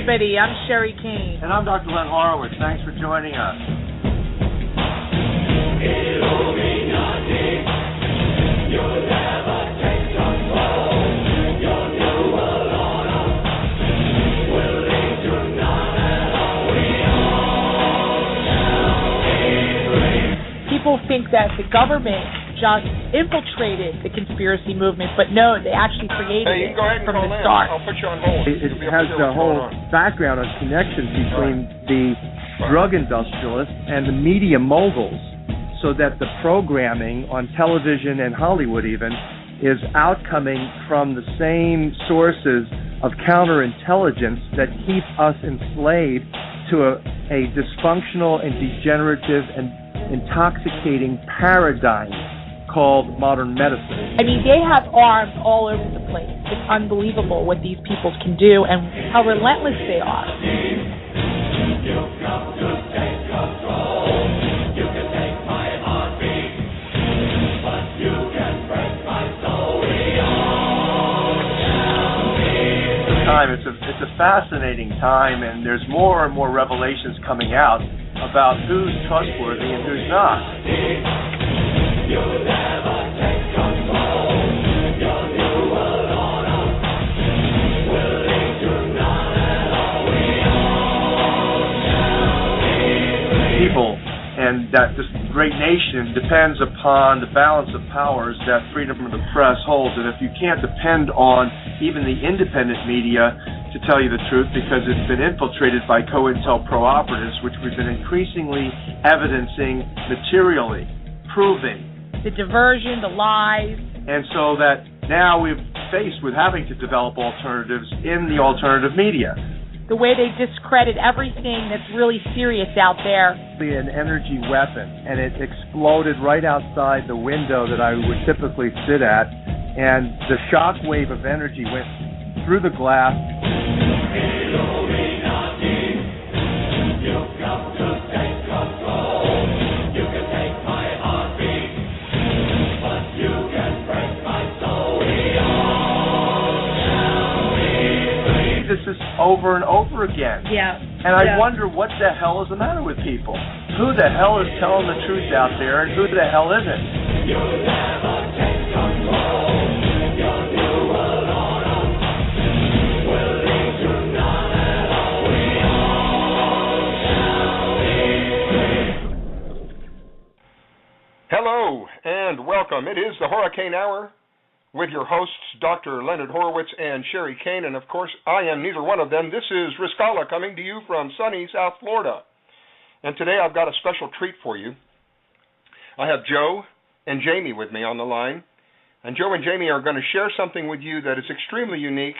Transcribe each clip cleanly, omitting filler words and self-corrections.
everybody. I'm Sherry Kane. And I'm Dr. Len Horowitz. Thanks for joining us. You'll never take control. Your new world order will lead to none at all. We all shall be free. People think that the government just infiltrated the conspiracy movement, but no, they actually created it from the start. I'll put you on hold. It has the whole background of connections between the drug industrialists and the media moguls, so that the programming on television and Hollywood even is outcoming from the same sources of counterintelligence that keep us enslaved to a dysfunctional and degenerative and intoxicating paradigm called modern medicine. I mean, they have arms all over the place. It's unbelievable what these people can do and how relentless they are. You've got to take control. You can take my heartbeat, but you can break my soul. We all shall be free. It's a fascinating time, and there's more and more revelations coming out about who's trustworthy and who's not. You'll never take control. Your new world order will lead to none at all. We all shall be free. People and that this great nation depends upon the balance of powers that freedom of the press holds. And if you can't depend on even the independent media to tell you the truth, because it's been infiltrated by COINTELPRO operatives, which we've been increasingly evidencing materially, proving. The diversion, the lies. And so that now we're faced with having to develop alternatives in the alternative media. The way they discredit everything that's really serious out there. An energy weapon, and it exploded right outside the window that I would typically sit at, and the shock wave of energy went through the glass. You've got to take control. You can take my heartbeat, but you can break my soul. We all shall be free. This is over and over again. Yeah. And I wonder what the hell is the matter with people. Who the hell is telling the truth out there, and who the hell isn't? You'll never take control. Your new world order will lead to none at all. We all shall be free. Hello and welcome. It is the Hurricane Hour with your hosts, Dr. Leonard Horowitz and Sherry Kane, and of course, I am neither one of them. This is Riscala coming to you from sunny South Florida. And today I've got a special treat for you. I have Joe and Jamie with me on the line, and Joe and Jamie are going to share something with you that is extremely unique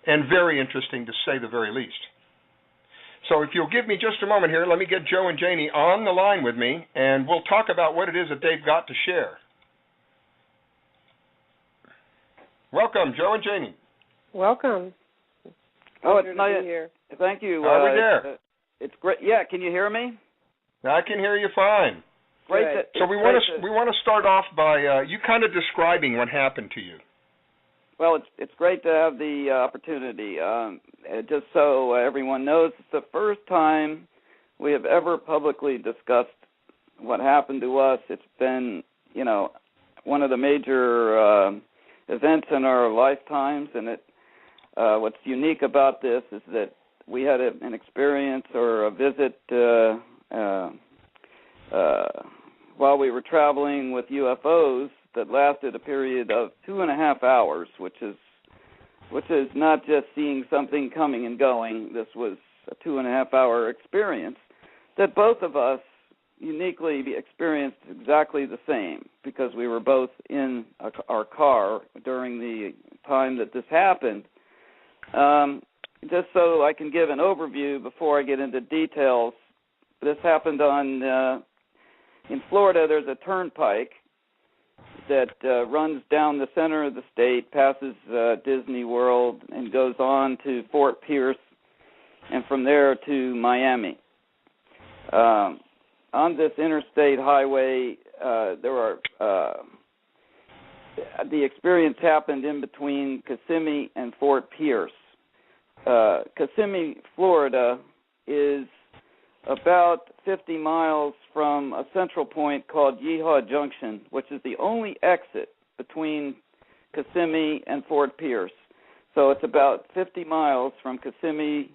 and very interesting, to say the very least. So if you'll give me just a moment here, let me get Joe and Jamie on the line with me, and we'll talk about what it is that they've got to share. Welcome, Joe and Jamie. Welcome. Oh, it's nice. Here. Thank you. Are we there? It's great. Yeah, can you hear me? I can hear you fine. Great. So we want to start off by you kind of describing what happened to you. Well, it's great to have the opportunity. Just so everyone knows, it's the first time we have ever publicly discussed what happened to us. It's been, one of the major events in our lifetimes, and what's unique about this is that we had an experience or a visit while we were traveling with UFOs that lasted a period of 2.5 hours, which is not just seeing something coming and going. This was a 2.5-hour experience that both of us uniquely experienced exactly the same, because we were both in our car during the time that this happened. Just so I can give an overview before I get into details, this happened in Florida. There's a turnpike that runs down the center of the state, passes Disney World, and goes on to Fort Pierce, and from there to Miami. On this interstate highway, the experience happened in between Kissimmee and Fort Pierce. Kissimmee, Florida, is about 50 miles from a central point called Yeehaw Junction, which is the only exit between Kissimmee and Fort Pierce. So it's about 50 miles from Kissimmee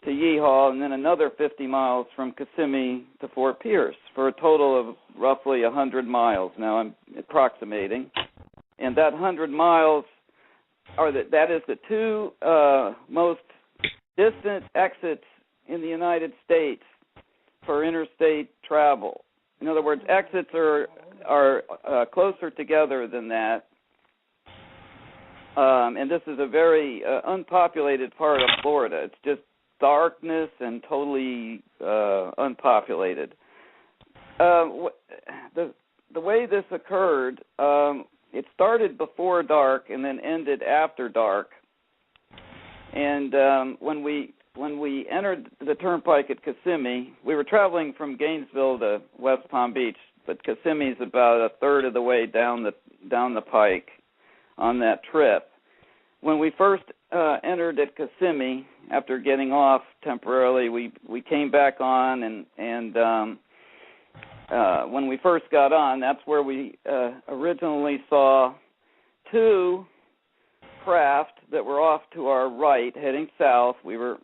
to Yeehaw, and then another 50 miles from Kissimmee to Fort Pierce, for a total of roughly 100 miles. Now I'm approximating. And that 100 miles, that is the two most distant exits in the United States for interstate travel. In other words, exits are closer together than that. And this is a very unpopulated part of Florida. It's just darkness and totally unpopulated. The way this occurred, it started before dark and then ended after dark. And when we entered the turnpike at Kissimmee, we were traveling from Gainesville to West Palm Beach, but Kissimmee's about a third of the way down the pike on that trip. When we first entered at Kissimmee, after getting off temporarily, we came back on, and when we first got on, that's where we originally saw two craft that were off to our right, heading south. We were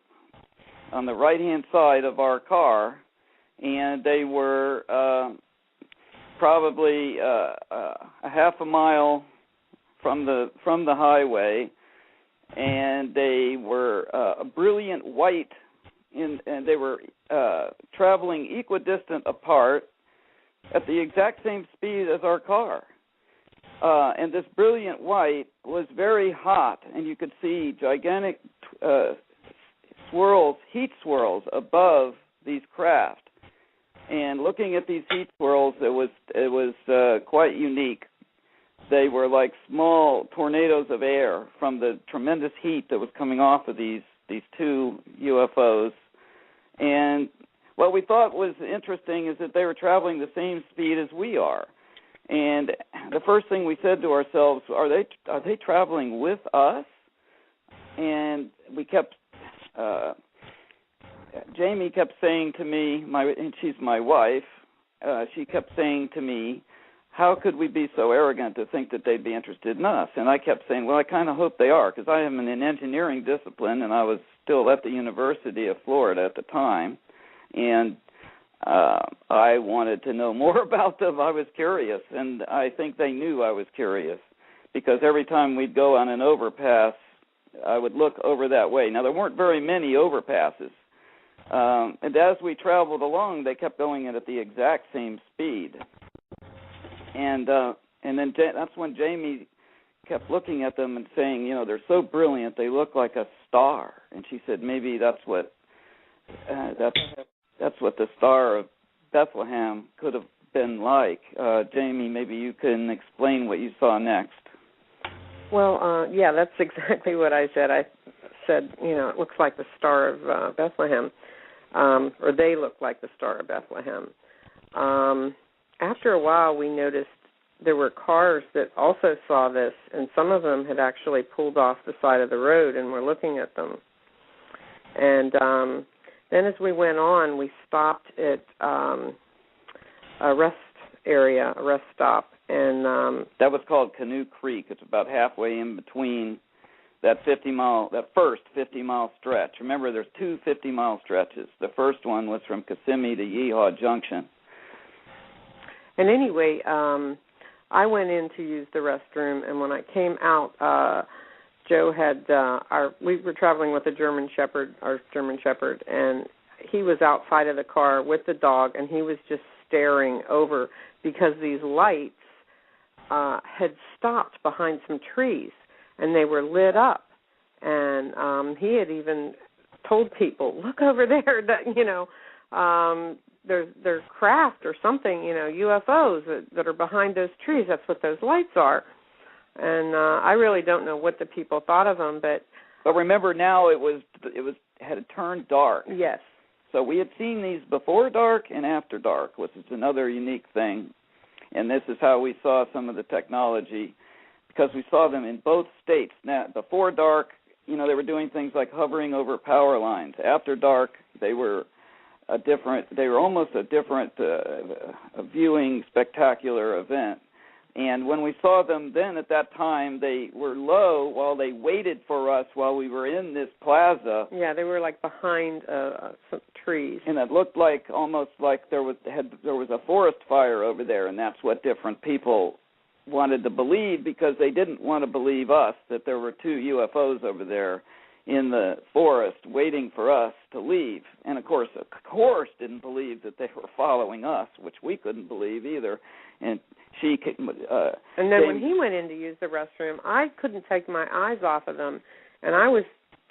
on the right-hand side of our car, and they were probably a half a mile from the highway, and they were a brilliant white, and they were traveling equidistant apart at the exact same speed as our car. And this brilliant white was very hot, and you could see gigantic heat swirls above these craft. And looking at these heat swirls, it was quite unique. They were like small tornadoes of air from the tremendous heat that was coming off of these two UFOs. And what we thought was interesting is that they were traveling the same speed as we are. And the first thing we said to ourselves, are they traveling with us? And we kept Jamie kept saying to me, and she's my wife, she kept saying to me, how could we be so arrogant to think that they'd be interested in us? And I kept saying, well, I kind of hope they are, because I am in an engineering discipline, and I was still at the University of Florida at the time, and I wanted to know more about them. I was curious, and I think they knew I was curious, because every time we'd go on an overpass, I would look over that way. Now, there weren't very many overpasses, and as we traveled along, they kept going at the exact same speed. And then that's when Jamie kept looking at them and saying, they're so brilliant, they look like a star. And she said, maybe that's what the Star of Bethlehem could have been like. Jamie, maybe you can explain what you saw next. Well, yeah, that's exactly what I said. I said, it looks like the Star of Bethlehem, or they look like the Star of Bethlehem. After a while, we noticed there were cars that also saw this, and some of them had actually pulled off the side of the road and were looking at them. And then as we went on, we stopped at a rest stop. And that was called Canoe Creek. It's about halfway in between that first 50-mile stretch. Remember, there's two 50-mile stretches. The first one was from Kissimmee to Yeehaw Junction. And anyway, I went in to use the restroom, and when I came out, Joe had we were traveling with our German Shepherd, and he was outside of the car with the dog, and he was just staring over because these lights had stopped behind some trees, and they were lit up. And he had even told people, look over there, that, there's craft or something, UFOs that are behind those trees. That's what those lights are. And I really don't know what the people thought of them, but remember now it had turned dark. Yes. So we had seen these before dark and after dark, which is another unique thing. And this is how we saw some of the technology, because we saw them in both states. Now, before dark they were doing things like hovering over power lines. After dark, they were almost a different viewing spectacular event. And when we saw them then at that time, they were low while they waited for us while we were in this plaza. Yeah, they were like behind some trees. And it looked like almost like there was a forest fire over there, and that's what different people wanted to believe, because they didn't want to believe us that there were 2 UFOs over there in the forest waiting for us to leave. And of course didn't believe that they were following us, which we couldn't believe either. And and then when he went in to use the restroom, I couldn't take my eyes off of them, and I was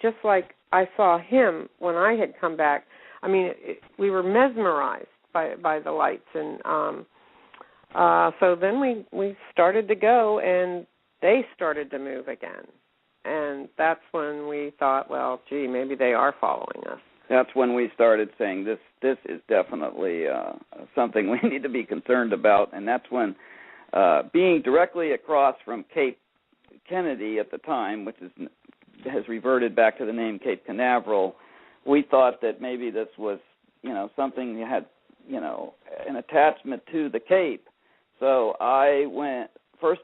just like I saw him when I had come back. I mean, we were mesmerized by the lights, and so then we started to go, and they started to move again. And that's when we thought, well, gee, maybe they are following us. That's when we started saying this is definitely something we need to be concerned about. And that's when, being directly across from Cape Kennedy at the time, which has reverted back to the name Cape Canaveral, we thought that maybe this was, something that had, an attachment to the Cape. So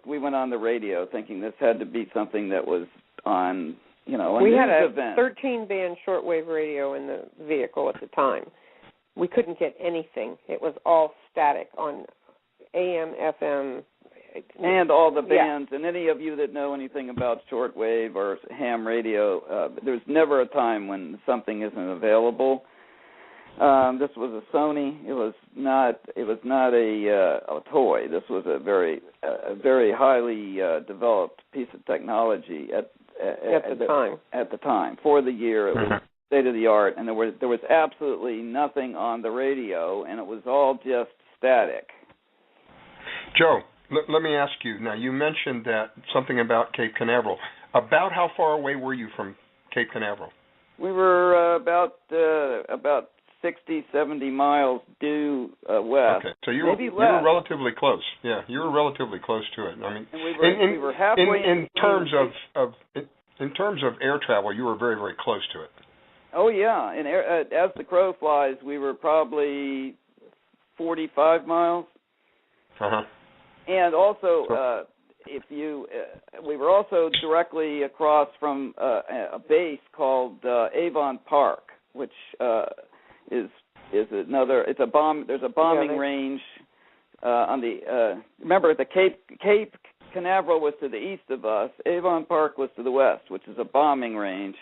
we went on the radio thinking this had to be something that was on, a we news had a event. 13-band shortwave radio in the vehicle at the time. We couldn't get anything. It was all static on AM, FM. And all the bands, and any of you that know anything about shortwave or ham radio, there's never a time when something isn't available. This was a Sony. It was not a toy. This was a very highly developed piece of technology at the time. For the year, it was state of the art, and there was absolutely nothing on the radio, and it was all just static. Joe, let me ask you. Now, you mentioned that something about Cape Canaveral. About how far away were you from Cape Canaveral? We were about 60, 70 miles due west. Okay, so you were relatively close. Yeah, you were relatively close to it. I mean, and we were halfway in terms of air travel, you were very, very close to it. Oh yeah, and as the crow flies, we were probably 45 miles. Uh-huh. And also, we were also directly across from a base called Avon Park, which is another. It's a bomb. There's a bombing range on the. Remember, the Cape Canaveral was to the east of us. Avon Park was to the west, which is a bombing range,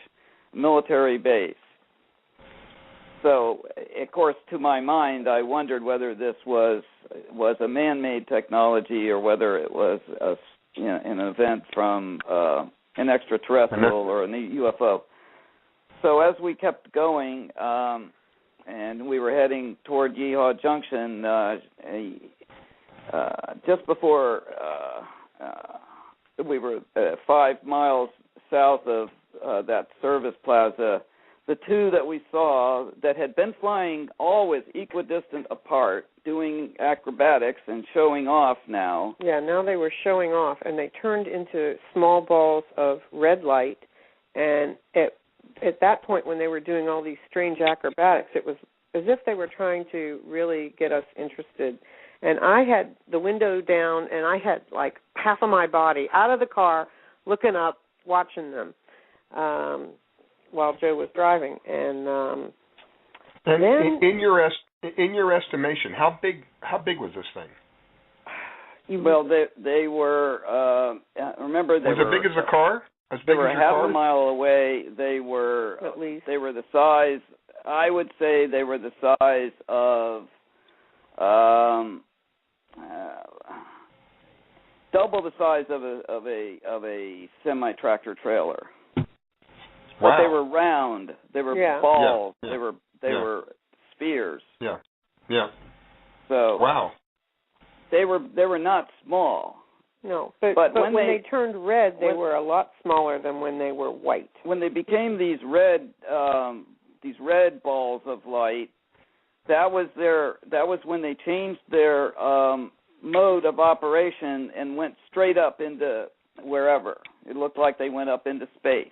military base. So, of course, to my mind, I wondered whether this was a man-made technology or whether it was an event from an extraterrestrial or a UFO. So as we kept going, and we were heading toward Yeehaw Junction, just before we were 5 miles south of that service plaza, the 2 that we saw that had been flying always equidistant apart, doing acrobatics and showing off now. Yeah, now they were showing off, and they turned into small balls of red light, and at that point when they were doing all these strange acrobatics, it was as if they were trying to really get us interested. And I had the window down, and I had like half of my body out of the car looking up, watching them. While Joe was driving, and then in your estimation, how big was this thing? Well, they were. Remember, they was were it big as a car? As they big were as your half car? a mile away. They were at least. They were the size. I would say they were the size of double the size of a semi-tractor trailer. Wow. But they were round. They were balls. Yeah. They were spheres. Yeah. Yeah. So wow. They were not small. No, but when they turned red, they were a lot smaller than when they were white. When they became these red balls of light, that was when they changed their mode of operation and went straight up into wherever. It looked like they went up into space.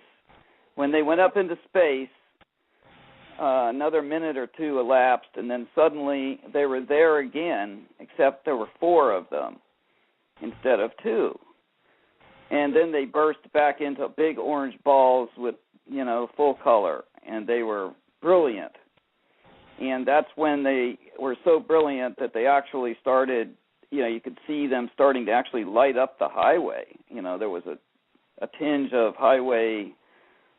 when they went up into space, another minute or two elapsed, and then suddenly they were there again, except there were 4 of them instead of 2. And then they burst back into big orange balls with, full color, and they were brilliant. And that's when they were so brilliant that they actually started, you could see them starting to actually light up the highway. There was a tinge of highway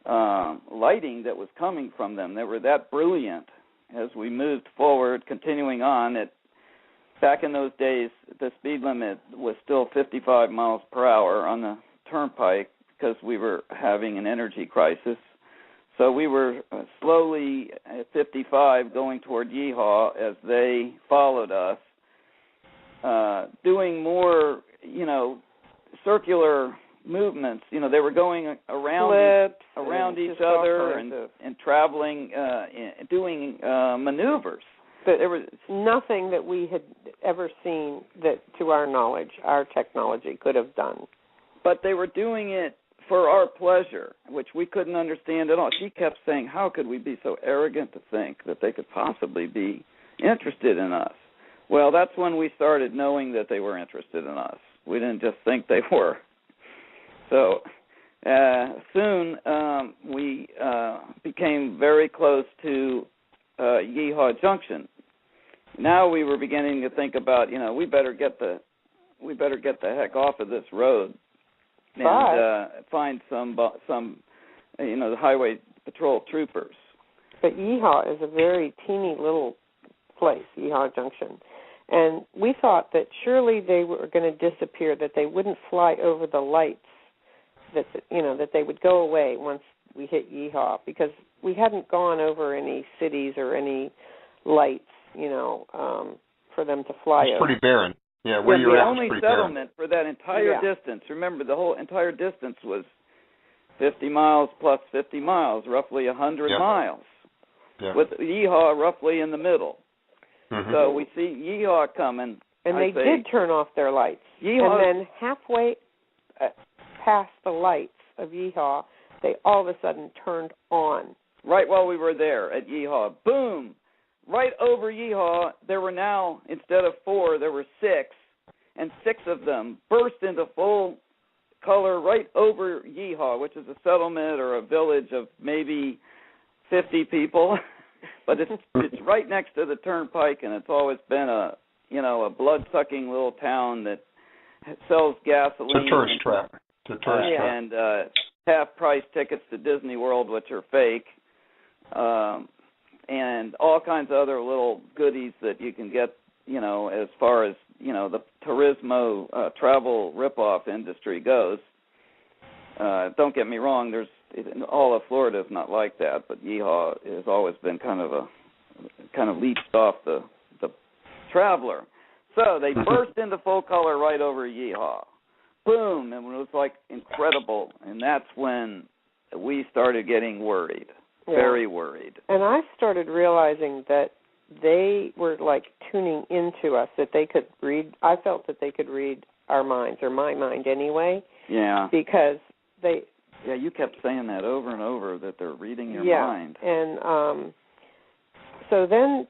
lighting that was coming from them. They were that brilliant. As we moved forward, continuing on, back in those days, the speed limit was still 55 miles per hour on the turnpike because we were having an energy crisis. So we were slowly at 55 going toward Yeehaw as they followed us, doing more, circular movements. They were going around each other and traveling, doing maneuvers. But there was nothing that we had ever seen that, to our knowledge, our technology could have done. But they were doing it for our pleasure, which we couldn't understand at all. She kept saying, how could we be so arrogant to think that they could possibly be interested in us? Well, that's when we started knowing that they were interested in us. We didn't just think they were. So soon we became very close to Yeehaw Junction. Now we were beginning to think about, we better get the heck off of this road and find some the highway patrol troopers. But Yeehaw is a very teeny little place, Yeehaw Junction. And we thought that surely they were going to disappear, that they wouldn't fly over the lights, that they would go away once we hit Yeehaw, because we hadn't gone over any cities or any lights, for them to fly over. It's pretty barren. Yeah, where you're the at only is pretty settlement barren. for that entire distance, remember, the whole entire distance was 50 miles plus 50 miles, roughly 100 miles, with Yeehaw roughly in the middle. Mm-hmm. So we see Yeehaw coming. And they did turn off their lights. And then halfway past the lights of Yeehaw, they all of a sudden turned on. Right while we were there at Yeehaw. Boom! Right over Yeehaw, there were now, instead of 4, there were 6. And 6 of them burst into full color right over Yeehaw, which is a settlement or a village of maybe 50 people. But it's right next to the turnpike, and it's always been a blood-sucking little town that sells gasoline. It's a tourist trap. And half-price tickets to Disney World, which are fake, and all kinds of other little goodies that you can get, as far as, the Turismo travel rip-off industry goes. Don't get me wrong, all of Florida is not like that, but Yeehaw has always been kind of leached off the traveler. So they burst into full color right over Yeehaw. Boom, and it was like incredible, and that's when we started getting worried, very worried. And I started realizing that they were like tuning into us, that they could read. I felt that they could read our minds, or my mind anyway. Yeah. Because they... Yeah, you kept saying that over and over, that they're reading your mind. And so then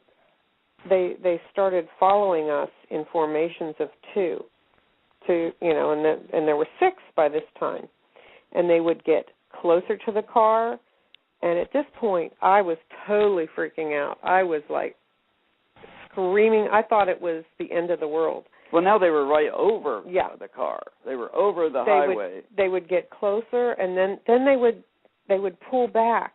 they started following us in formations of 2. And there were 6 by this time. And they would get closer to the car, and at this point, I was totally freaking out. I was, like, screaming. I thought it was the end of the world. Well, now they were right over the car. They were over the highway. They would get closer, and then they would pull back,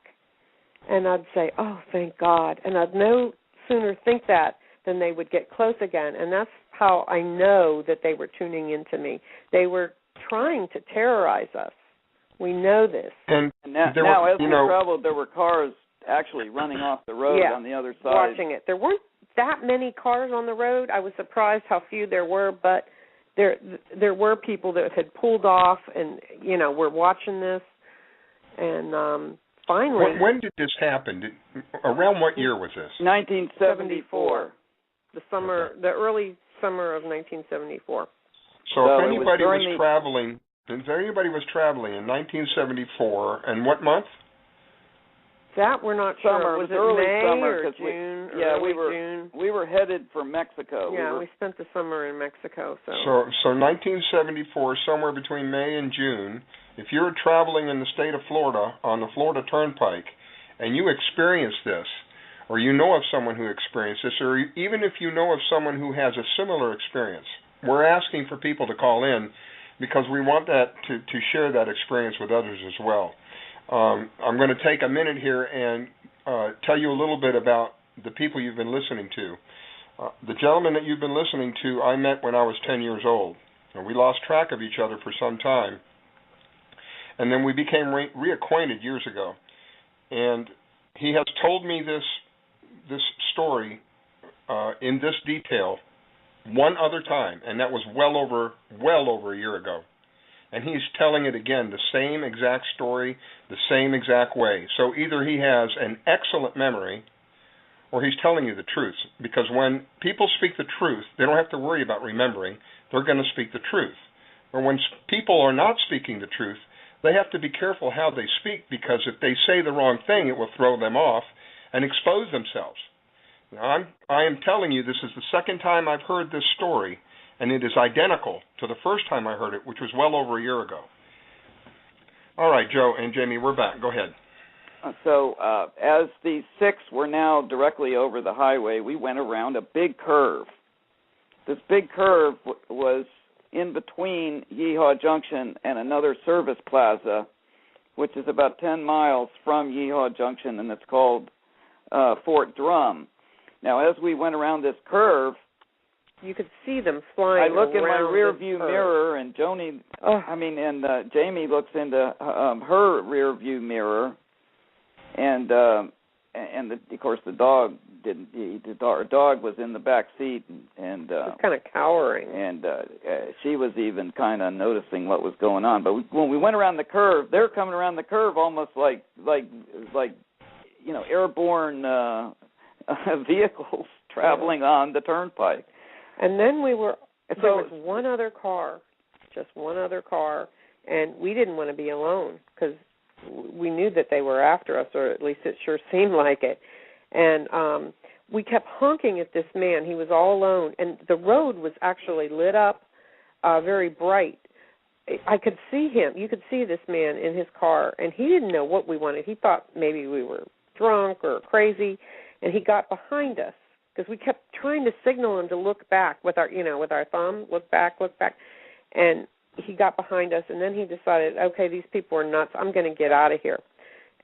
and I'd say, "Oh, thank God!" And I'd no sooner think that than they would get close again, and that's how I know that they were tuning into me. They were trying to terrorize us. We know this. And now as we traveled, there were cars actually running off the road on the other side. Watching it. There weren't that many cars on the road. I was surprised how few there were, but there were people that had pulled off and, were watching this. And finally... When did this happen? Around what year was this? 1974. The early summer of 1974. So if anybody was traveling in 1974, and what month? That we're not summer. sure. Was it early May summer or June? June? We were headed for Mexico. Yeah, we spent the summer in Mexico. So 1974, somewhere between May and June, if you're traveling in the state of Florida on the Florida Turnpike, and you experience this, or you know of someone who experienced this, or even if you know of someone who has a similar experience, we're asking for people to call in because we want that to share that experience with others as well. I'm going to take a minute here and tell you a little bit about the people you've been listening to. The gentleman that you've been listening to, I met when I was 10 years old. And we lost track of each other for some time. And then we became reacquainted years ago. And he has told me this story in this detail one other time, and that was well over a year ago. And he's telling it again, the same exact story, the same exact way. So either he has an excellent memory or he's telling you the truth. Because when people speak the truth, they don't have to worry about remembering. They're going to speak the truth. Or when people are not speaking the truth, they have to be careful how they speak, because if they say the wrong thing, it will throw them off and expose themselves. Now, I am telling you, this is the second time I've heard this story, and it is identical to the first time I heard it, which was well over a year ago. All right, Joe and Jamie, we're back. Go ahead. So as the six were now directly over the highway, we went around a big curve. This big curve was in between Yeehaw Junction and another service plaza, which is about 10 miles from Yeehaw Junction, and it's called Fort Drum. Now, as we went around this curve, you could see them flying. I look in my rear view curve. mirror, and Jamie looks into her rear view mirror, and of course the dog didn't. Our dog was in the back seat, and was kind of cowering, and she was even kind of noticing what was going on. But when we went around the curve, they're coming around the curve almost like airborne vehicles traveling on the turnpike. And then there was one other car, just one other car, and we didn't want to be alone because we knew that they were after us, or at least it sure seemed like it. And we kept honking at this man. He was all alone, and the road was actually lit up very bright. I could see him. You could see this man in his car, and he didn't know what we wanted. He thought maybe we were drunk or crazy, and he got behind us, because we kept trying to signal him to look back with our thumb, look back, and he got behind us, and then he decided, okay, these people are nuts, I'm going to get out of here.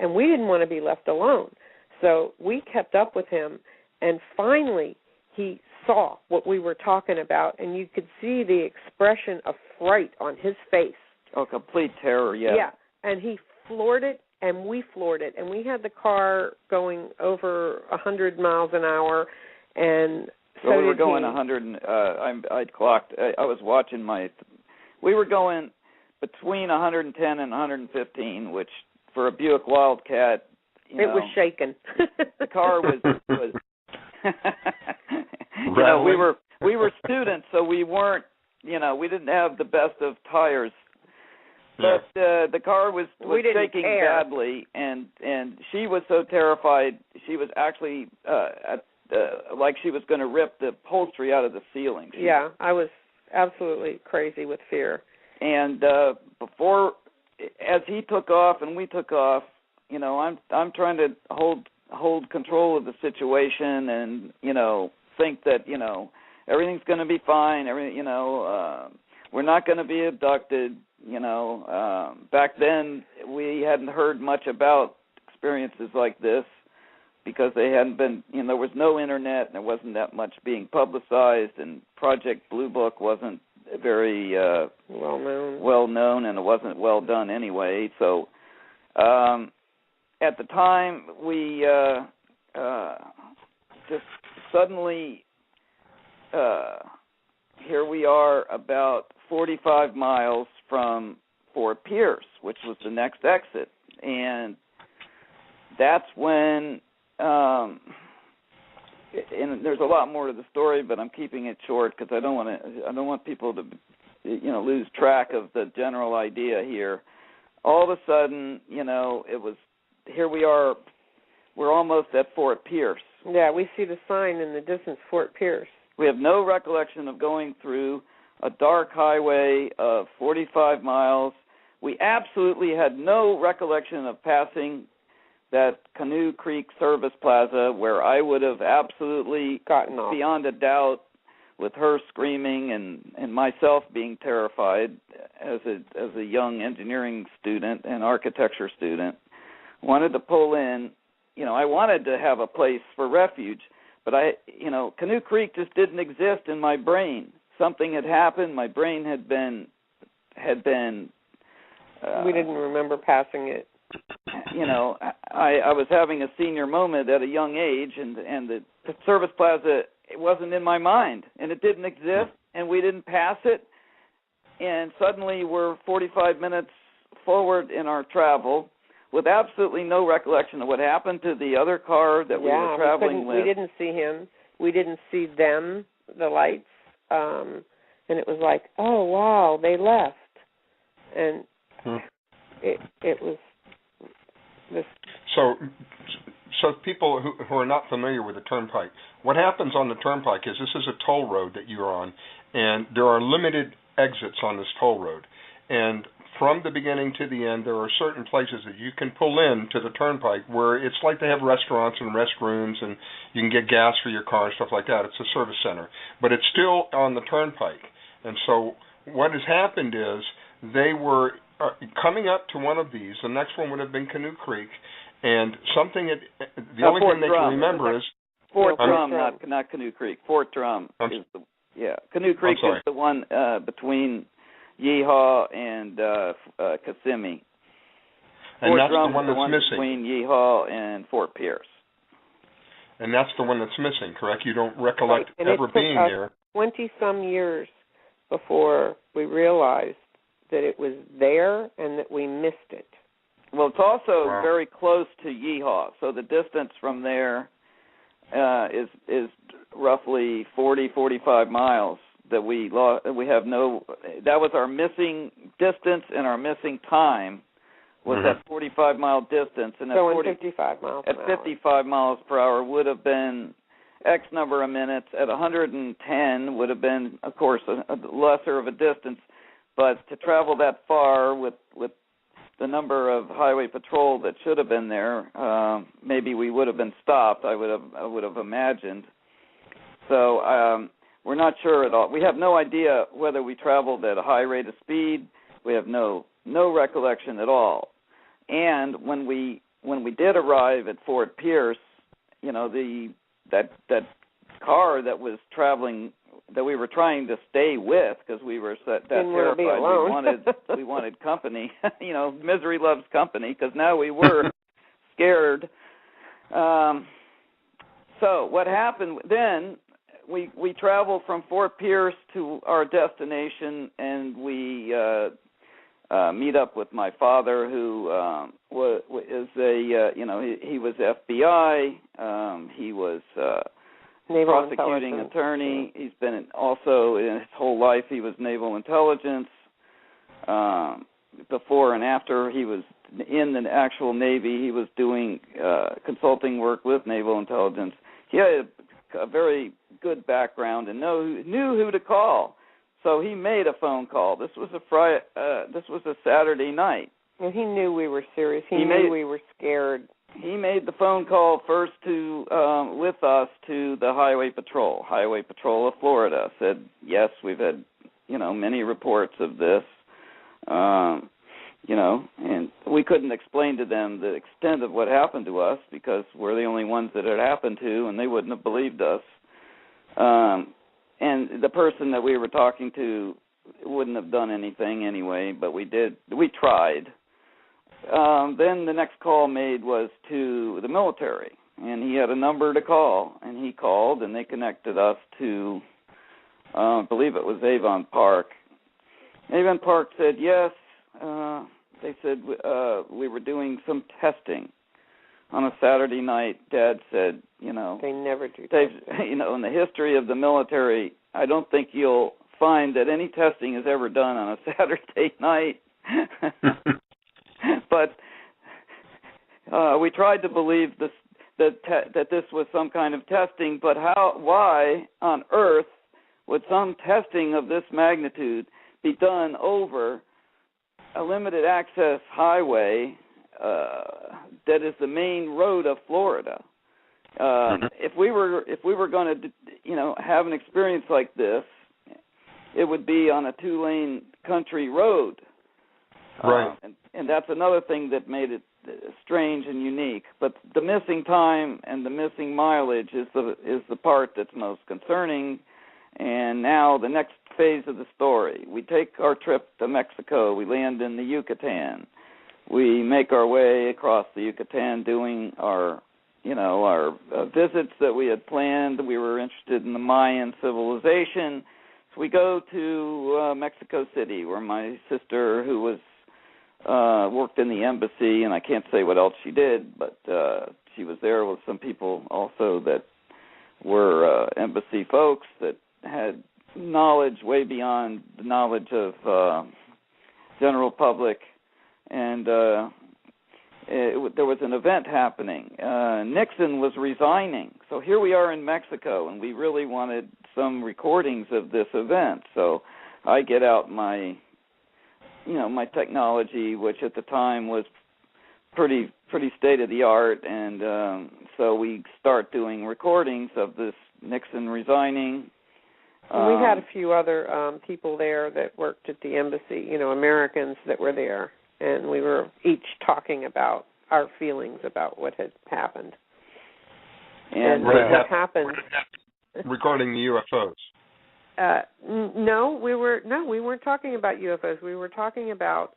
And we didn't want to be left alone, so we kept up with him, and finally he saw what we were talking about, and you could see the expression of fright on his face. Oh, complete terror, yeah. Yeah, and he floored it, and we floored it, and we had the car going over 100 miles an hour, and so we were going 100. I'd clocked. I was watching we were going between 110 and 115, which for a Buick Wildcat, it was shaking. The car was. We were students, so we weren't. We didn't have the best of tires. But the car was shaking badly, and she was so terrified. She was actually like she was going to rip the upholstery out of the ceiling. I was absolutely crazy with fear. And as he took off and we took off, I'm trying to hold control of the situation and think that everything's going to be fine. We're not going to be abducted. Back then we hadn't heard much about experiences like this, because they hadn't been, there was no internet, and there wasn't that much being publicized, and Project Blue Book wasn't very well known, and it wasn't well done anyway. So at the time, we just suddenly, here we are about 45 miles from Fort Pierce, which was the next exit, and that's when and there's a lot more to the story, but I'm keeping it short because I don't want people to lose track of the general idea here. All of a sudden, it was, here we are we're almost at Fort Pierce. Yeah, we see the sign in the distance, Fort Pierce. We have no recollection of going through a dark highway of 45 miles. We absolutely had no recollection of passing that Canoe Creek Service Plaza, where I would have absolutely gotten off beyond a doubt, with her screaming and myself being terrified as a young engineering student and architecture student. Wanted to pull in. I wanted to have a place for refuge, but Canoe Creek just didn't exist in my brain. Something had happened. My brain had been. We didn't remember passing it. I was having a senior moment at a young age, and the Service Plaza, it wasn't in my mind, and it didn't exist, and we didn't pass it, and suddenly we're 45 minutes forward in our travel with absolutely no recollection of what happened to the other car that we were traveling with. We didn't see him. We didn't see them, the lights, and it was like, oh, wow, they left. And it was this. So people who are not familiar with the turnpike, what happens on the turnpike is this is a toll road that you're on, and there are limited exits on this toll road. And from the beginning to the end, there are certain places that you can pull in to the turnpike where it's like they have restaurants and restrooms, and you can get gas for your car and stuff like that. It's a service center. But it's still on the turnpike. And so what has happened is they were coming up to one of these. The next one would have been Canoe Creek. And only thing they can remember is Fort Drum, not Canoe Creek. Fort Drum is Canoe Creek is the one between Yeehaw and Kissimmee. And Fort that's Drum the one is the one missing between Yeehaw and Fort Pierce. And that's the one that's missing, correct? You don't recollect ever being there. 20-some years before we realized that it was there and that we missed it. Well, it's also very close to Yeehaw, so the distance from there is roughly 45 miles that we lost. That was our missing distance, and our missing time was that 45-mile distance. And so at 55 miles at 55 miles per hour would have been X number of minutes. At 110 would have been, of course, a lesser of a distance. But to travel that far with the number of highway patrol that should have been there, maybe we would have been stopped. I would have imagined. So we're not sure at all. We have no idea whether we traveled at a high rate of speed. We have no recollection at all. And when we did arrive at Fort Pierce, that car that was traveling, that we were trying to stay with because we were that terrified. We wanted company. Misery loves company, because now we were scared. So what happened then? We traveled from Fort Pierce to our destination, and we meet up with my father, who is he was FBI. He was Naval prosecuting attorney. He's been also, in his whole life, he was naval intelligence. Before and after he was in the actual Navy, he was doing consulting work with naval intelligence. He had a very good background and knew who to call. So he made a phone call. This was a Saturday night. And he knew we were serious. He knew we were scared. He made the phone call first with us to the Highway Patrol of Florida. Said, yes, we've had, many reports of this, and we couldn't explain to them the extent of what happened to us because we're the only ones that it happened to, and they wouldn't have believed us. And the person that we were talking to wouldn't have done anything anyway, but we tried. Then the next call made was to the military, and he had a number to call, and he called, and they connected us to, I believe it was Avon Park. Avon Park said yes. They said we were doing some testing on a Saturday night. Dad said, they never do testing. In the history of the military, I don't think you'll find that any testing is ever done on a Saturday night. But we tried to believe the that this was some kind of testing, but why on earth would some testing of this magnitude be done over a limited access highway that is the main road of Florida? If we were going to, have an experience like this, it would be on a 2-lane country road. Right. And that's another thing that made it strange and unique. But the missing time and the missing mileage is the part that's most concerning. And now the next phase of the story. We take our trip to Mexico. We land in the Yucatan. We make our way across the Yucatan doing our visits that we had planned. We were interested in the Mayan civilization. So we go to Mexico City, where my sister, who was worked in the embassy, and I can't say what else she did, but she was there with some people also that were embassy folks that had knowledge way beyond the knowledge of general public, and there was an event happening. Nixon was resigning, so here we are in Mexico, and we really wanted some recordings of this event. So I get out my technology, which at the time was pretty state of the art, and so we start doing recordings of this Nixon resigning. We had a few other people there that worked at the embassy, Americans that were there, and we were each talking about our feelings about what had happened. And what happened. Regarding the UFOs. No, we weren't talking about UFOs. We were talking about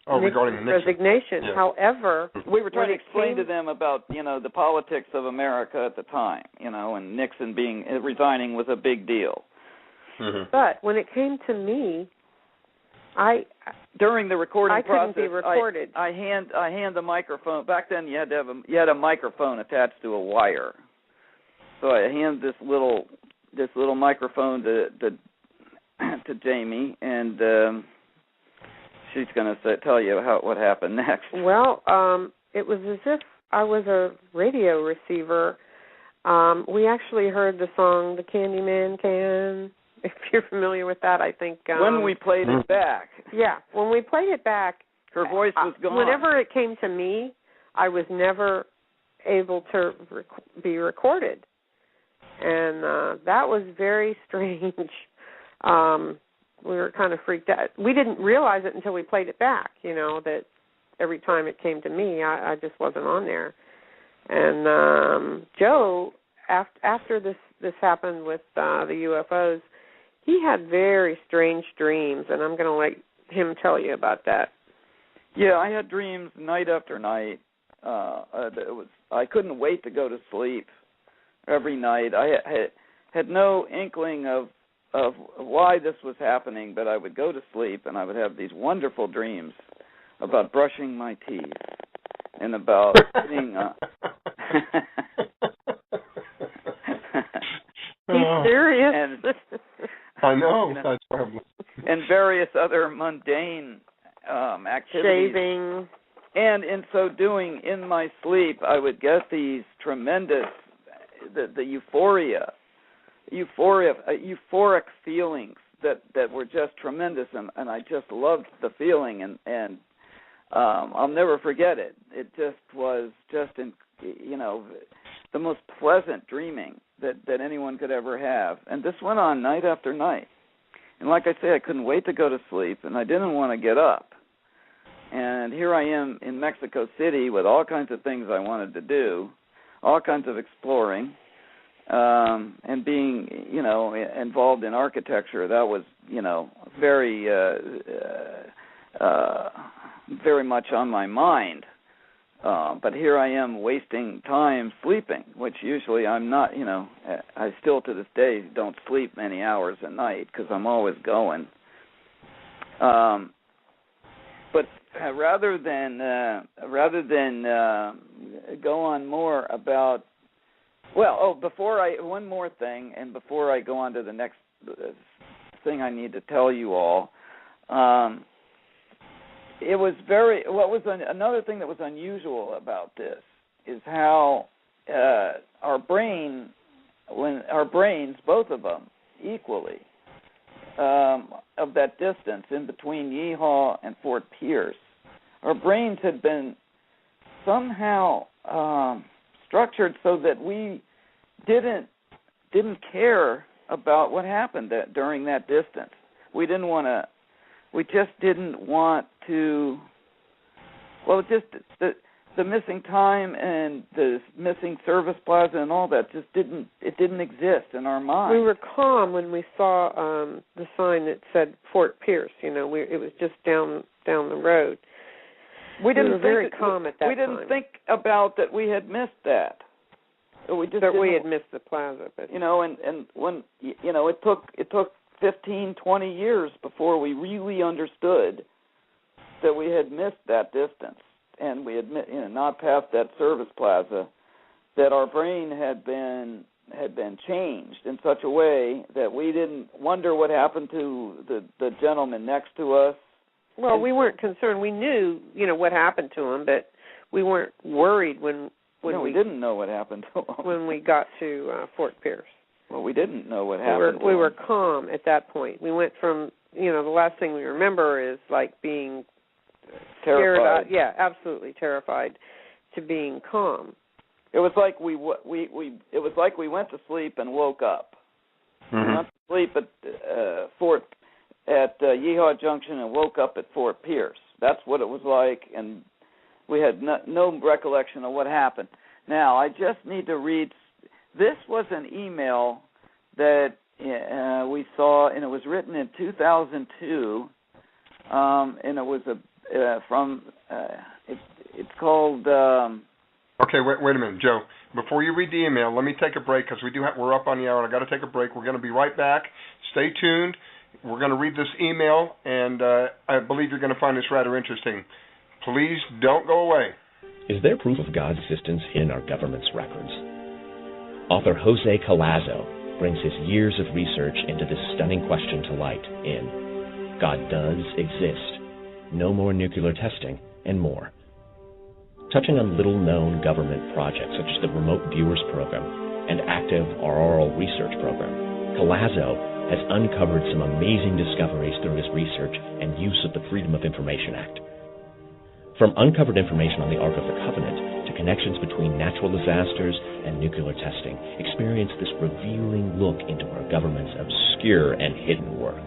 regarding the Nixon resignation. Yeah. However, we were trying to explain to them about the politics of America at the time, and Nixon resigning was a big deal. Mm-hmm. But when it came to me, during the recording process, couldn't be recorded. I hand the microphone. Back then, you had a microphone attached to a wire. So I hand this little microphone to Jamie, and she's going to tell you what happened next. Well, it was as if I was a radio receiver. We actually heard the song "The Candyman Can." If you're familiar with that, I think. When we played it back. Yeah, when we played it back, her voice was gone. Whenever it came to me, I was never able to be recorded. And that was very strange. We were kind of freaked out. We didn't realize it until we played it back, that every time it came to me, I just wasn't on there. And Joe, after this happened with the UFOs, he had very strange dreams, and I'm going to let him tell you about that. Yeah, I had dreams night after night. I couldn't wait to go to sleep. Every night, I had no inkling of why this was happening, but I would go to sleep and I would have these wonderful dreams about brushing my teeth and about being. He's serious. And, I know. That's probably. And various other mundane activities. Shaving. And in so doing, in my sleep, I would get these tremendous. The euphoric feelings that were just tremendous, and I just loved the feeling, and I'll never forget it. It just was the most pleasant dreaming that anyone could ever have, and this went on night after night. And like I say, I couldn't wait to go to sleep, and I didn't want to get up. And here I am in Mexico City with all kinds of things I wanted to do. All kinds of exploring, and being, involved in architecture. That was, very, very much on my mind. But here I am wasting time sleeping, which usually I'm not, I still to this day don't sleep many hours a night because I'm always going. But rather than go on more about, one more thing, and before I go on to the next thing I need to tell you all, it was another thing that was unusual about this is how our brains, both of them, equally, of that distance in between Yeehaw and Fort Pierce, our brains had been somehow structured so that we didn't care about what happened during that distance. We just didn't want to. Well, the missing time and the missing service plaza and all that just didn't exist in our mind. We were calm when we saw the sign that said Fort Pierce. It was just down the road. We were very calm at that time. We didn't think about that we had missed that. We had missed the plaza, but and when it took 15, 20 years before we really understood that we had missed that distance and we had not passed that service plaza, that our brain had been changed in such a way that we didn't wonder what happened to the gentleman next to us. Well, we weren't concerned. We knew, what happened to him, but we weren't worried when we didn't know what happened to him. When we got to Fort Pierce. Well, we didn't know what happened to him. We were calm at that point. We went from, the last thing we remember is like being terrified. Yeah, absolutely terrified, to being calm. It was like we went to sleep and woke up. Mm-hmm. We went to sleep at Yeehaw Junction and woke up at Fort Pierce. That's what it was like, and we had no recollection of what happened. Now, I just need to read. This was an email that we saw, and it was written in 2002, and it was it's called. Okay, wait a minute, Joe. Before you read the email, let me take a break because we're up on the hour. I got to take a break. We're going to be right back. Stay tuned. We're going to read this email, and I believe you're going to find this rather interesting. Please don't go away. Is there proof of God's existence in our government's records? Author Jose Collazo brings his years of research into this stunning question to light in God Does Exist, No More Nuclear Testing, and more. Touching on little-known government projects such as the Remote Viewers Program and active auroral research program, Collazo has uncovered some amazing discoveries through his research and use of the Freedom of Information Act. From uncovered information on the Ark of the Covenant to connections between natural disasters and nuclear testing, experience this revealing look into our government's obscure and hidden work.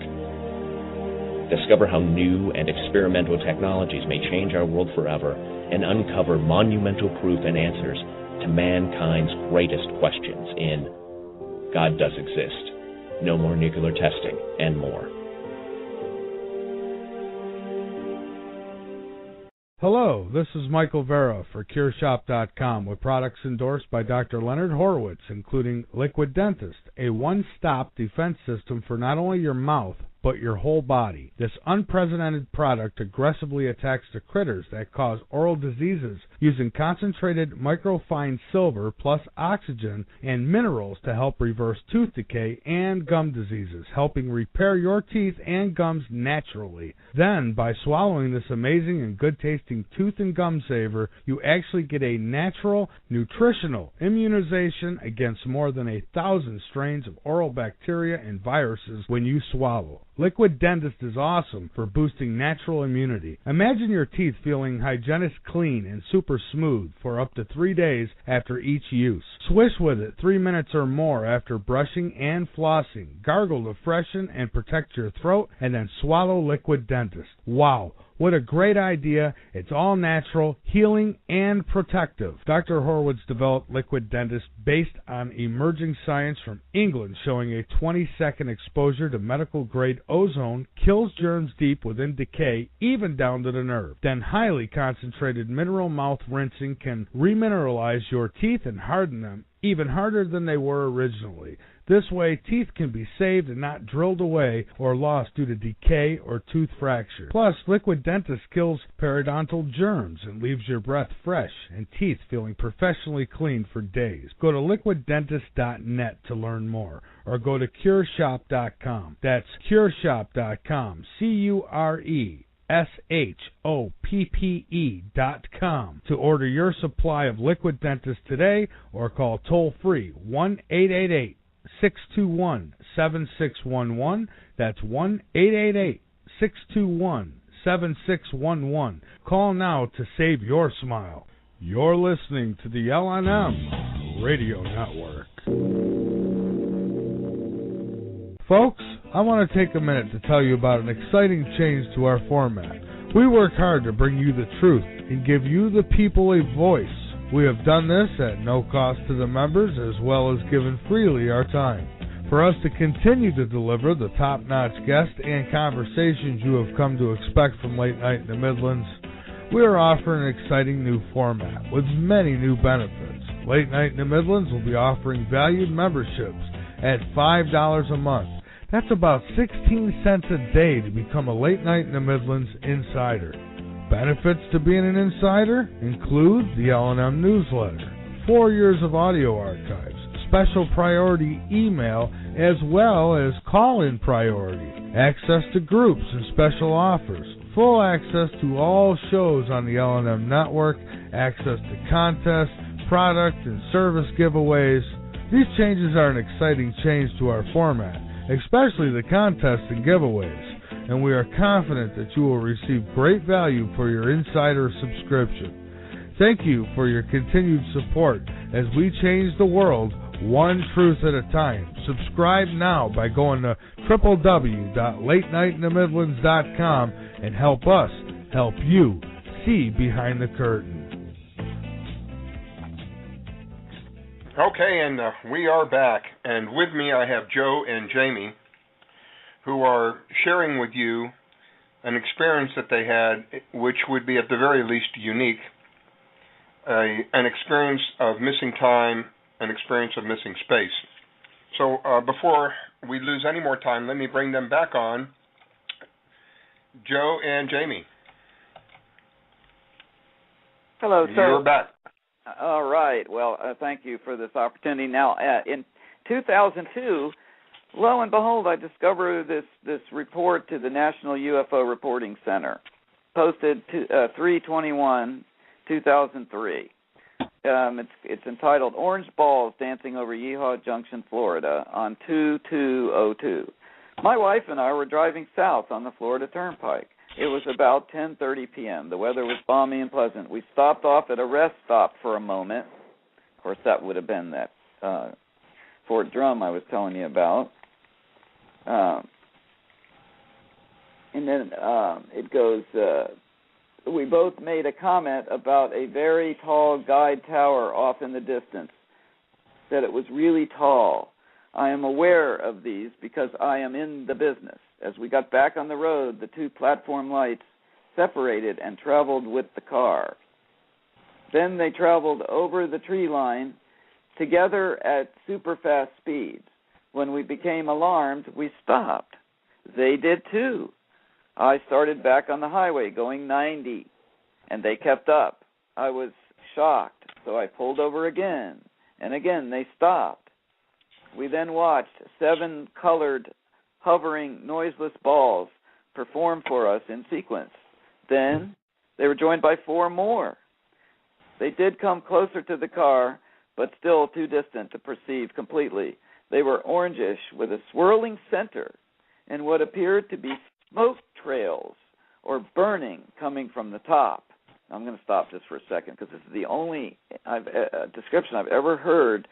Discover how new and experimental technologies may change our world forever and uncover monumental proof and answers to mankind's greatest questions in God Does Exist, No More Nuclear Testing, and more. Hello, this is Michael Vera for CureShop.com with products endorsed by Dr. Leonard Horowitz, including Liquid Dentist, a one-stop defense system for not only your mouth, but your whole body. This unprecedented product aggressively attacks the critters that cause oral diseases using concentrated microfine silver plus oxygen and minerals to help reverse tooth decay and gum diseases, helping repair your teeth and gums naturally. Then, by swallowing this amazing and good-tasting tooth and gum saver, you actually get a natural, nutritional immunization against more than 1,000 strains of oral bacteria and viruses when you swallow. Liquid Dentist is awesome for boosting natural immunity. Imagine your teeth feeling hygienic clean and super smooth for up to 3 days after each use. Swish with it 3 minutes or more after brushing and flossing. Gargle to freshen and protect your throat, and then swallow Liquid Dentist. Wow! What a great idea. It's all natural, healing, and protective. Dr. Horowitz developed Liquid Dentist based on emerging science from England showing a 20-second exposure to medical-grade ozone kills germs deep within decay, even down to the nerve. Then highly concentrated mineral mouth rinsing can remineralize your teeth and harden them, even harder than they were originally. This way, teeth can be saved and not drilled away or lost due to decay or tooth fracture. Plus, Liquid Dentist kills periodontal germs and leaves your breath fresh and teeth feeling professionally clean for days. Go to liquiddentist.net to learn more, or go to CureShop.com. That's CureShop.com, CureShop.com. SHOPPE.com to order your supply of Liquid Dentist today, or call toll-free 1-888-621-7611. That's 1-888-621-7611. Call now to save your smile. You're listening to the LNM Radio Network. Folks, I want to take a minute to tell you about an exciting change to our format. We work hard to bring you the truth and give you, the people, a voice. We have done this at no cost to the members, as well as given freely our time. For us to continue to deliver the top-notch guests and conversations you have come to expect from Late Night in the Midlands, we are offering an exciting new format with many new benefits. Late Night in the Midlands will be offering valued memberships at $5 a month. That's about 16 cents a day to become a Late Night in the Midlands insider. Benefits to being an insider include the L&M newsletter, 4 years of audio archives, special priority email, as well as call-in priority, access to groups and special offers, full access to all shows on the L&M network, access to contests, product and service giveaways. These changes are an exciting change to our format, especially the contests and giveaways, and we are confident that you will receive great value for your insider subscription. Thank you for your continued support as we change the world one truth at a time. Subscribe now by going to www.latenightinthe-midlands.com and help us help you see behind the curtain. Okay, and we are back, and with me I have Joe and Jamie, who are sharing with you an experience that they had, which would be at the very least unique, an experience of missing time, an experience of missing space. So before we lose any more time, let me bring them back on. Joe and Jamie. Hello, sir. You're back. All right. Well, thank you for this opportunity. Now, in 2002, lo and behold, I discovered this report to the National UFO Reporting Center, posted 3/21/2003. It's entitled "Orange Balls Dancing Over Yeehaw Junction, Florida" on 2202. My wife and I were driving south on the Florida Turnpike. It was about 10:30 p.m. The weather was balmy and pleasant. We stopped off at a rest stop for a moment. Of course, that would have been that Fort Drum I was telling you about. And then it goes, we both made a comment about a very tall guide tower off in the distance, that it was really tall. I am aware of these because I am in the business. As we got back on the road, the two platform lights separated and traveled with the car. Then they traveled over the tree line together at super fast speeds. When we became alarmed, we stopped. They did too. I started back on the highway going 90, and they kept up. I was shocked, so I pulled over again, and again they stopped. We then watched 7 colored, hovering, noiseless balls perform for us in sequence. Then they were joined by 4 more. They did come closer to the car, but still too distant to perceive completely. They were orangish with a swirling center and what appeared to be smoke trails or burning coming from the top. I'm going to stop just for a second because this is the only description I've ever heard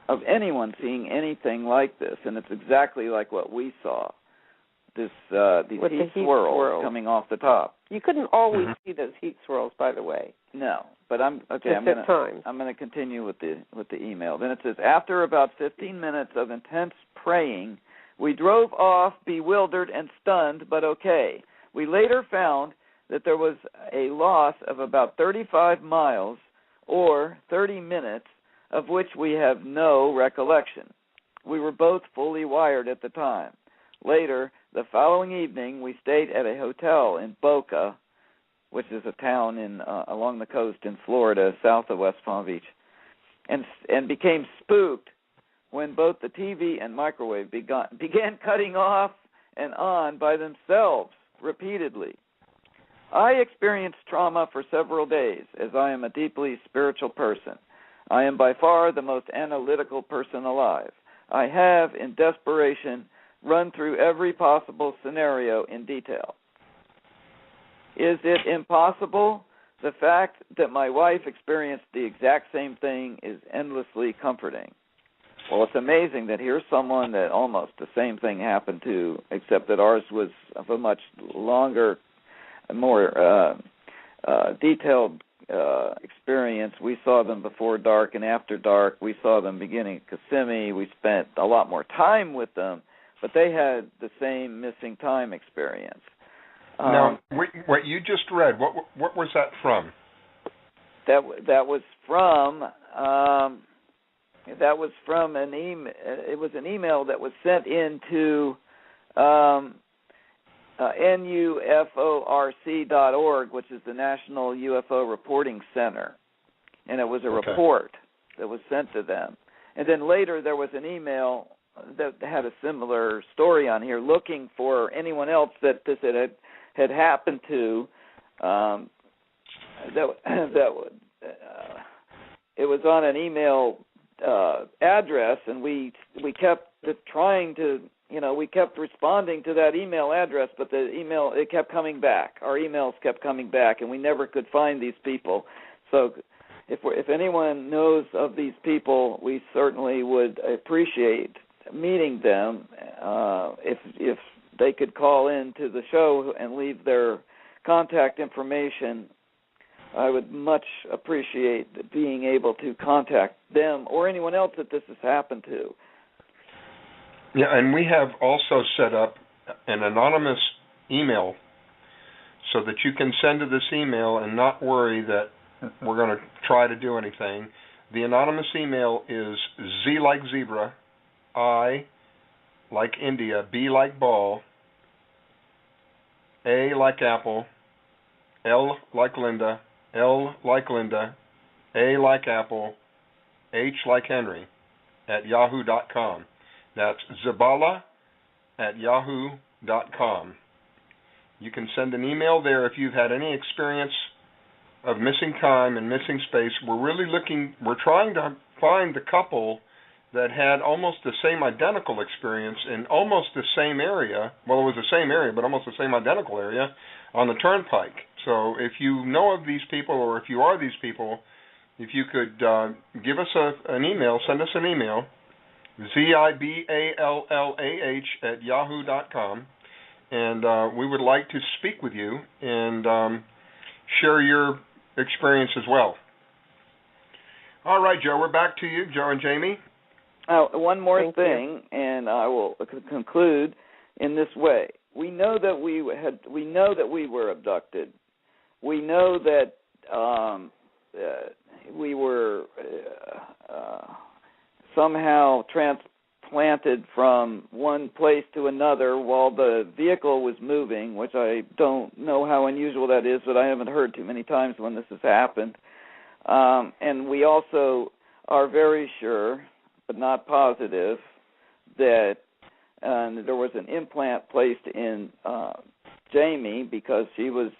of anyone seeing anything like this, and it's exactly like what we saw. These heat swirls coming off the top. You couldn't always see those heat swirls, by the way. No, but I'm going to continue with the email. Then it says, after about 15 minutes of intense praying, we drove off bewildered and stunned, but okay. We later found that there was a loss of about 35 miles or 30 minutes, of which we have no recollection. We were both fully wired at the time. Later, the following evening, we stayed at a hotel in Boca, which is a town along the coast in Florida, south of West Palm Beach, and became spooked when both the TV and microwave began cutting off and on by themselves repeatedly. I experienced trauma for several days, as I am a deeply spiritual person. I am by far the most analytical person alive. I have, in desperation, run through every possible scenario in detail. Is it impossible? The fact that my wife experienced the exact same thing is endlessly comforting. Well, it's amazing that here's someone that almost the same thing happened to, except that ours was of a much longer, more detailed experience. We saw them before dark and after dark. We saw them beginning at Kissimmee. We spent a lot more time with them, but they had the same missing time experience. Now, what you just read, what was that from? That was from an email. It was an email that was sent into NUFORC.org, which is the National UFO Reporting Center, and it was a report that was sent to them. And then later there was an email that had a similar story on here, looking for anyone else that this had happened to. It was on an email address, and we kept trying to, we kept responding to that email address, but the email, it kept coming back. Our emails kept coming back, and we never could find these people. So if anyone knows of these people, we certainly would appreciate meeting them. If they could call in to the show and leave their contact information, I would much appreciate being able to contact them or anyone else that this has happened to. Yeah, and we have also set up an anonymous email so that you can send to this email and not worry that we're going to try to do anything. The anonymous email is Z like zebra, I like India, B like ball, A like apple, L like Linda, L like Linda, A like apple, H like Henry, at yahoo.com. That's Zabala@yahoo.com. You can send an email there if you've had any experience of missing time and missing space. We're trying to find the couple that had almost the same identical experience in almost the same area. Well, it was the same area, but almost the same identical area on the Turnpike. So if you know of these people, or if you are these people, if you could give us an email, send us an email, ZIBALLAH@yahoo.com, and we would like to speak with you and share your experience as well. All right, Joe, we're back to you, Joe and Jamie. One more thing, and I will conclude in this way. We know that we were abducted. We know that we were somehow transplanted from one place to another while the vehicle was moving, which I don't know how unusual that is, but I haven't heard too many times when this has happened. And we also are very sure, but not positive, that there was an implant placed in Jamie, because she was,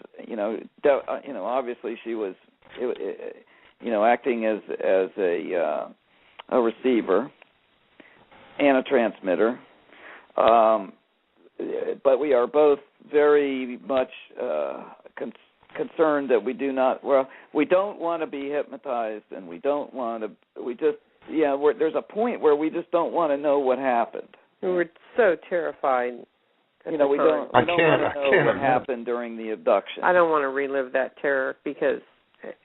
obviously she was, acting as a receiver and a transmitter. But we are both very much concerned that we don't want to be hypnotized, and there's a point where we just don't want to know what happened. We were so terrified. We don't want to know what happened during the abduction. I don't want to relive that terror, because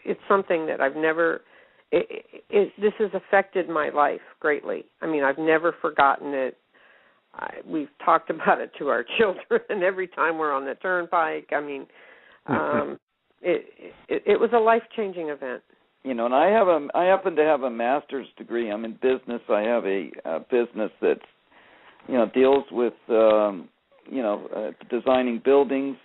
it's something that I've never. This has affected my life greatly. I mean, I've never forgotten it. We've talked about it to our children every time we're on the Turnpike. I mean, it was a life-changing event. And I happen to have a master's degree. I'm in business. I have a business that deals with designing buildings.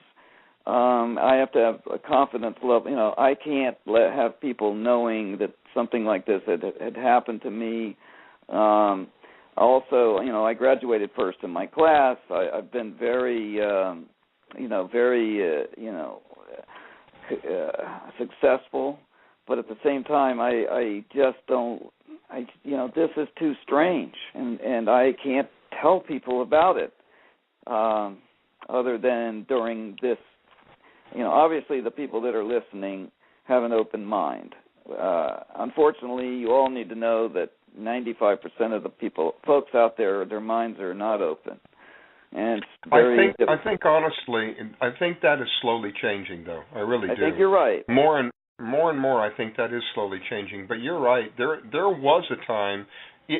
I have to have a confidence level. I can't have people knowing that something like this had happened to me. Also, I graduated first in my class. I've been very, successful, but at the same time, I just don't. This is too strange, and I can't tell people about it, other than during this. Obviously, the people that are listening have an open mind. Unfortunately, you all need to know that 95% of the folks out there, their minds are not open. And I think honestly, I think that is slowly changing, though. I really do. I think you're right. More and more, I think that is slowly changing. But you're right. There was a time,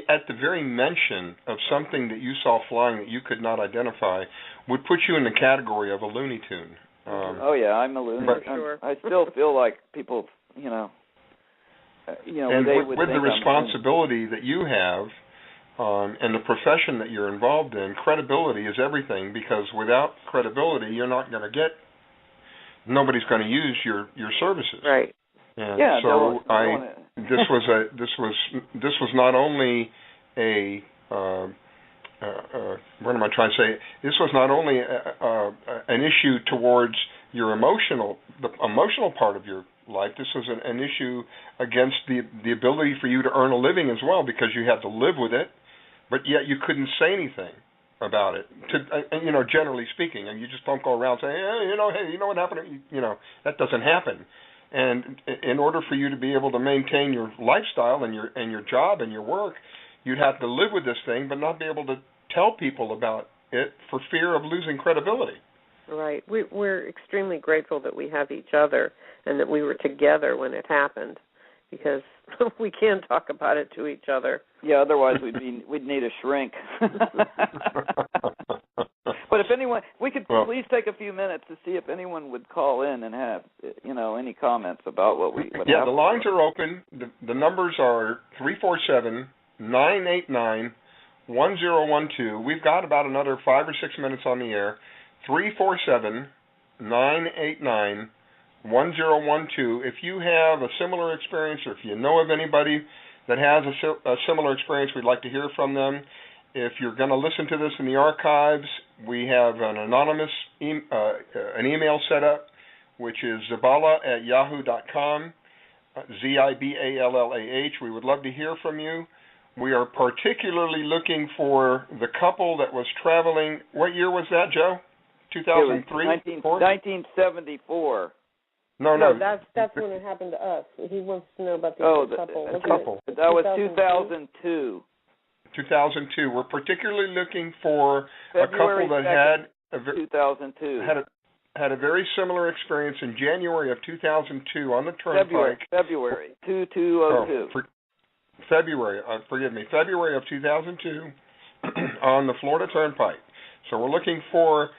at the very mention of something that you saw flying that you could not identify, would put you in the category of a Looney Tune. Oh yeah, I'm a Looney Tune. Sure. I still feel like people, and with the responsibility that you have. And the profession that you're involved in, credibility is everything, because without credibility, you're not going to nobody's going to use your services. Right. And so this was not only a what am I trying to say? This was not only an issue towards your emotional part of your life. This was an issue against the ability for you to earn a living as well, because you had to live with it. But yet you couldn't say anything about it, generally speaking, and you just don't go around saying, hey, you know what happened? That doesn't happen. And in order for you to be able to maintain your lifestyle and your job and your work, you'd have to live with this thing, but not be able to tell people about it for fear of losing credibility. Right. We're extremely grateful that we have each other and that we were together when it happened, because we can talk about it to each other. Yeah, otherwise we'd need a shrink. But if anyone, we could please take a few minutes to see if anyone would call in and have any comments about what happened. Yeah, the lines are open. The numbers are 347-989-1012. We've got about another 5 or 6 minutes on the air. 347-989-1012. If you have a similar experience, or if you know of anybody that has a similar experience, we'd like to hear from them. If you're going to listen to this in the archives, we have an anonymous an email set up, which is ziballa@yahoo.com, ZIBALLAH. We would love to hear from you. We are particularly looking for the couple that was traveling. What year was that, Joe? 2003? 1974. No, that's when it happened to us. He wants to know about the couple. That was 2002. 2002. We're particularly looking for a couple that had 2002 had a very similar experience in January of 2002 on the Turnpike. February 2202. February of 2002 on the Florida Turnpike. So we're looking for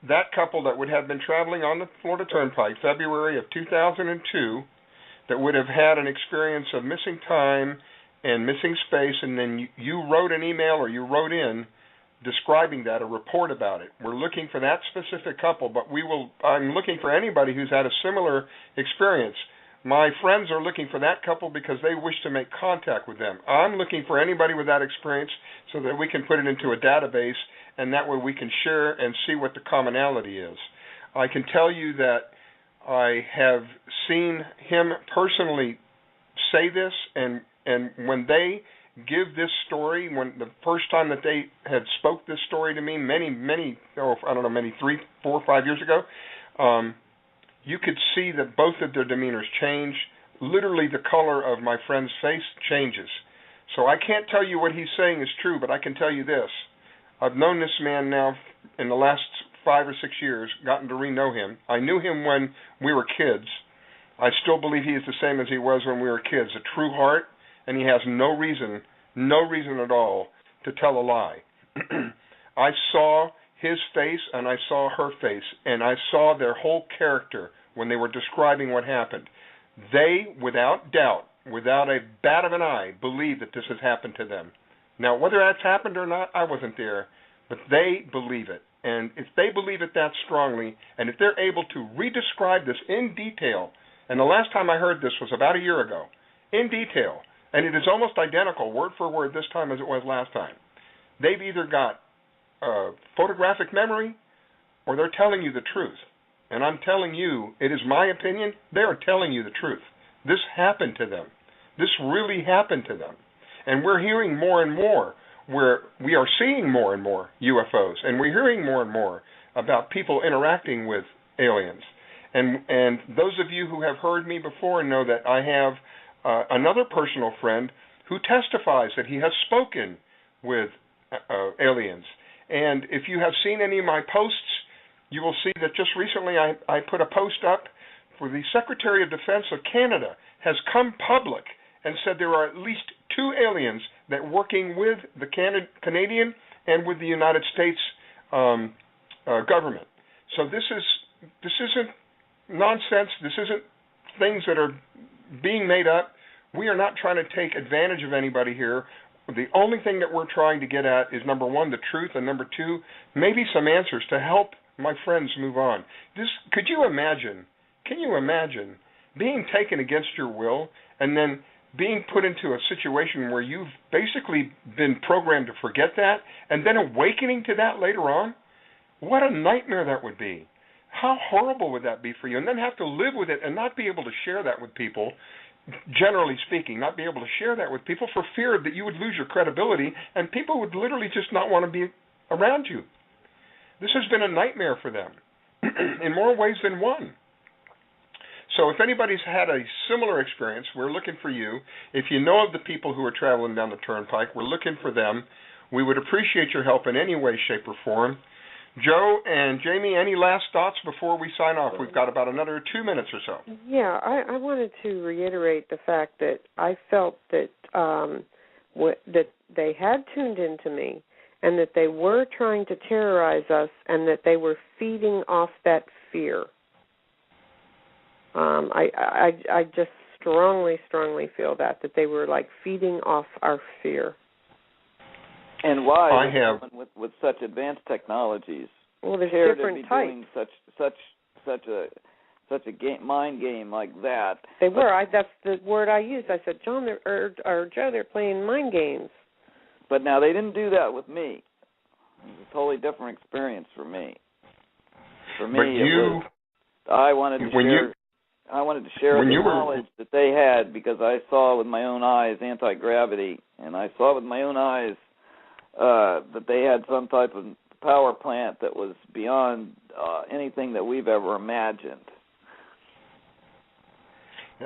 that couple that would have been traveling on the Florida Turnpike, February of 2002, that would have had an experience of missing time and missing space, and then you wrote an email or you wrote in describing that, a report about it. We're looking for that specific couple, but I'm looking for anybody who's had a similar experience. My friends are looking for that couple because they wish to make contact with them. I'm looking for anybody with that experience so that we can put it into a database, and that way we can share and see what the commonality is. I can tell you that I have seen him personally say this, and when they give this story, when the first time that they had spoke this story to me maybe 3, 4, 5 years ago, you could see that both of their demeanors change. Literally the color of my friend's face changes. So I can't tell you what he's saying is true, but I can tell you this. I've known this man now in the last 5 or 6 years, gotten to re-know him. I knew him when we were kids. I still believe he is the same as he was when we were kids, a true heart, and he has no reason at all to tell a lie. I saw his face and I saw her face, and I saw their whole character when they were describing what happened. They, without doubt, without a bat of an eye, believe that this has happened to them. Now, whether that's happened or not, I wasn't there, but they believe it. And if they believe it that strongly, and if they're able to re-describe this in detail, and the last time I heard this was about a year ago, in detail, and it is almost identical, word for word, this time as it was last time. They've either got photographic memory, or they're telling you the truth. And I'm telling you, it is my opinion, they are telling you the truth. This happened to them. This really happened to them. And we're hearing more and more, we are seeing more and more UFOs, and we're hearing more and more about people interacting with aliens. And those of you who have heard me before know that I have another personal friend who testifies that he has spoken with aliens. And if you have seen any of my posts, you will see that just recently I put a post up for the Secretary of Defense of Canada has come public and said there are at least 2 aliens that working with the Canadian and with the United States government. So this isn't nonsense. This isn't things that are being made up. We are not trying to take advantage of anybody here. The only thing that we're trying to get at is, number 1, the truth, and number 2, maybe some answers to help my friends move on. Can you imagine being taken against your will and then being put into a situation where you've basically been programmed to forget that and then awakening to that later on? What a nightmare that would be. How horrible would that be for you? And then have to live with it and not be able to share that with people, generally speaking, not be able to share that with people for fear that you would lose your credibility and people would literally just not want to be around you. This has been a nightmare for them in more ways than one. So if anybody's had a similar experience, we're looking for you. If you know of the people who are traveling down the turnpike, we're looking for them. We would appreciate your help in any way, shape, or form. Joe and Jamie, any last thoughts before we sign off? We've got about another 2 minutes or so. Yeah, I wanted to reiterate the fact that I felt that that they had tuned into me and that they were trying to terrorize us and that they were feeding off that fear. I just strongly feel that they were like feeding off our fear. And why with such advanced technologies? Well, there's different types. Doing such a mind game like that. They were. That's the word I used. I said, John, or Joe, they're playing mind games. But now they didn't do that with me. It was a totally different experience for me. For me, I wanted to share the knowledge that they had because I saw with my own eyes anti-gravity, and I saw with my own eyes that they had some type of power plant that was beyond anything that we've ever imagined.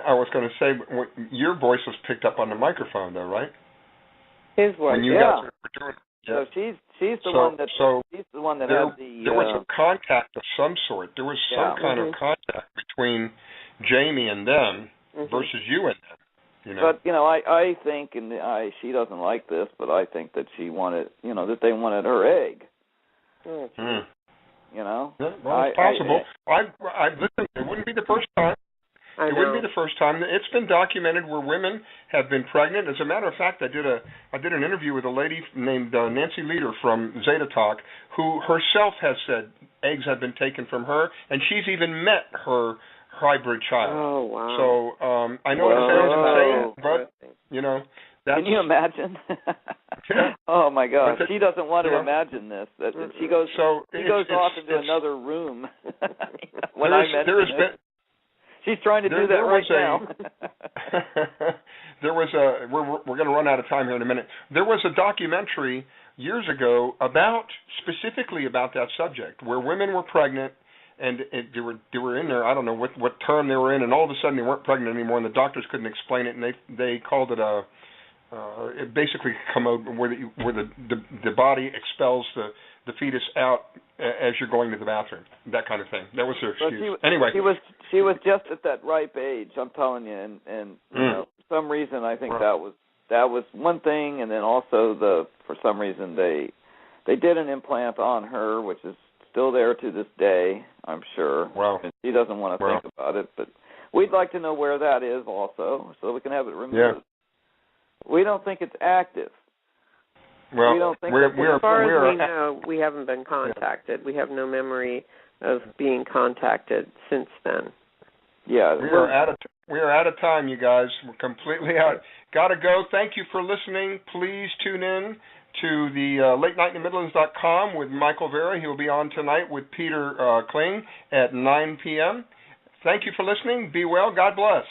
I was going to say, your voice was picked up on the microphone, though, right? His voice, when you guys were doing, So she's the one that had the. There was a contact of some sort. There was some kind of contact between Jamie and them versus you and them. You know? But I think, and she doesn't like this, but I think that she wanted, that they wanted her egg. You know. Yeah, well, it's possible. I listen. It wouldn't be the first time. It wouldn't be the first time. It's been documented where women have been pregnant. As a matter of fact, I did an interview with a lady named Nancy Leader from Zeta Talk, who herself has said eggs have been taken from her, and she's even met her hybrid child. Oh, wow. So I know it sounds insane, but that's... Can you imagine? Oh my God, she doesn't want to imagine this. That she goes off into another room. She's trying to do that right now. There was we're going to run out of time here in a minute. There was a documentary years ago specifically about that subject, where women were pregnant and they were in there. I don't know what term they were in, and all of a sudden they weren't pregnant anymore, and the doctors couldn't explain it, and they called it it basically commode where the body expels the fetus out as you're going to the bathroom, that kind of thing. That was her excuse. Anyway, she was just at that ripe age. I'm telling you, and for some reason I think that was one thing, and then also for some reason they did an implant on her, which is still there to this day, I'm sure. Wow. And she doesn't want to think about it, but we'd like to know where that is also, so we can have it removed. Yeah. We don't think it's active. Well, we don't think as far as we know, we haven't been contacted. We have no memory of being contacted since then. Yeah, we are out of time, you guys. We're completely out. Gotta go. Thank you for listening. Please tune in to the LateNightInTheMidlands.com with Michael Vera. He'll be on tonight with Peter Kling at 9 p.m. Thank you for listening. Be well. God bless.